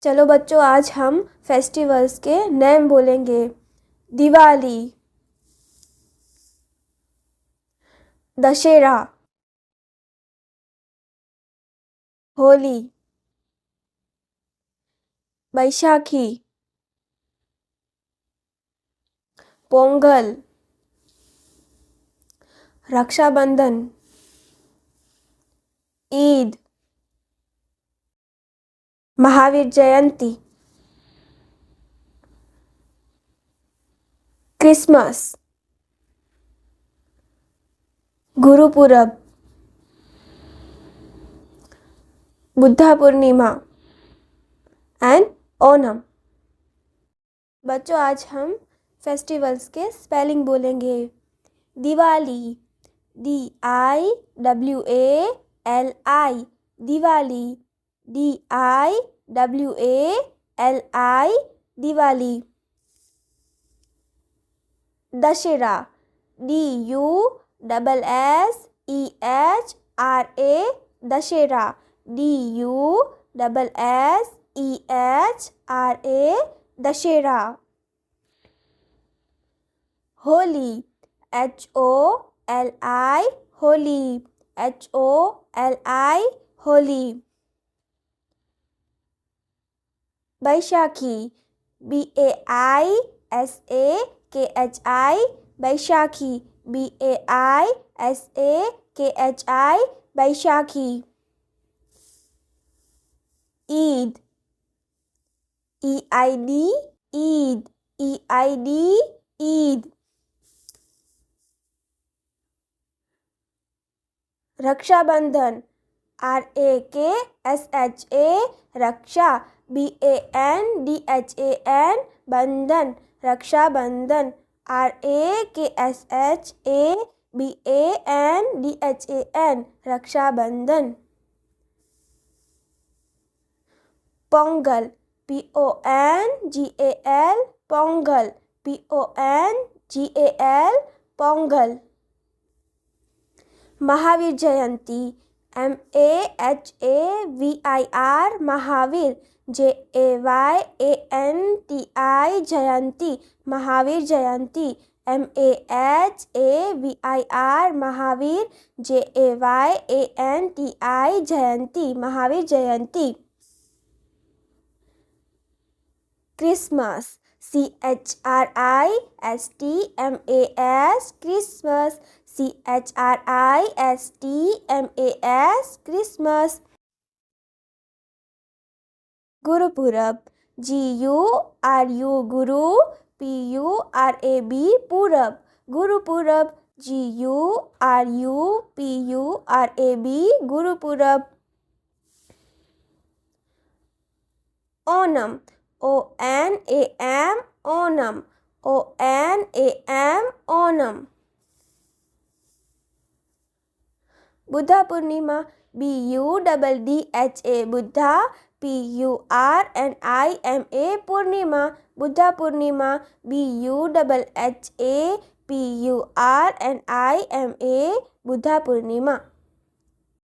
चलो बच्चों, आज हम फेस्टिवल्स के नेम बोलेंगे। Diwali, Dussehra, Holi, Baisakhi, Pongal, Rakshabandhan, Eid, Mahavir Jayanti, Christmas, Gurpurab, Buddha Purnima and Onam. बच्चों, आज हम फेस्टिवल्स के स्पेलिंग बोलेंगे। Diwali, DIWALI, Diwali, DIWALI, Diwali. Dussehra, DUSSEHRA, Dussehra, DUSSEHRA, Dussehra. Holi, HOLI, Holi, HOLI, Holi. Baisakhi, BAISAKHI, Baisakhi, BAISAKHI, Baisakhi. Eid, EID, Eid, EID, Eid. Rakshabandhan, RAKSHA, रक्षा, BANDHAN, बंधन, Rakshabandhan, RAKSHA, BANDHAN, Rakshabandhan. Pongal, PONGAL, Pongal, PONGAL, Pongal. Mahavir Jayanti, MAHAVIR, Mahavir, JAYANTI, जयंती, महावीर जयंती, MAHAVIR, महावीर, JAYANTI, जयंती, Mahavir Jayanti. Christmas, CHRISTMAS, Christmas, CHRISTMAS, Christmas. Gurpurab, GURU, गुरु, PURAB, पूरब, Gurpurab, GURUPURAB, Gurpurab. Onam, ONAM, Onam, ONAM, Onam. Buddha पूर्णिमा, BUDDHA, Buddha, PURNIMA, पूर्णिमा, बुद्धा पूर्णिमा, BUDDHA, PURNIMA, Buddha पूर्णिमा।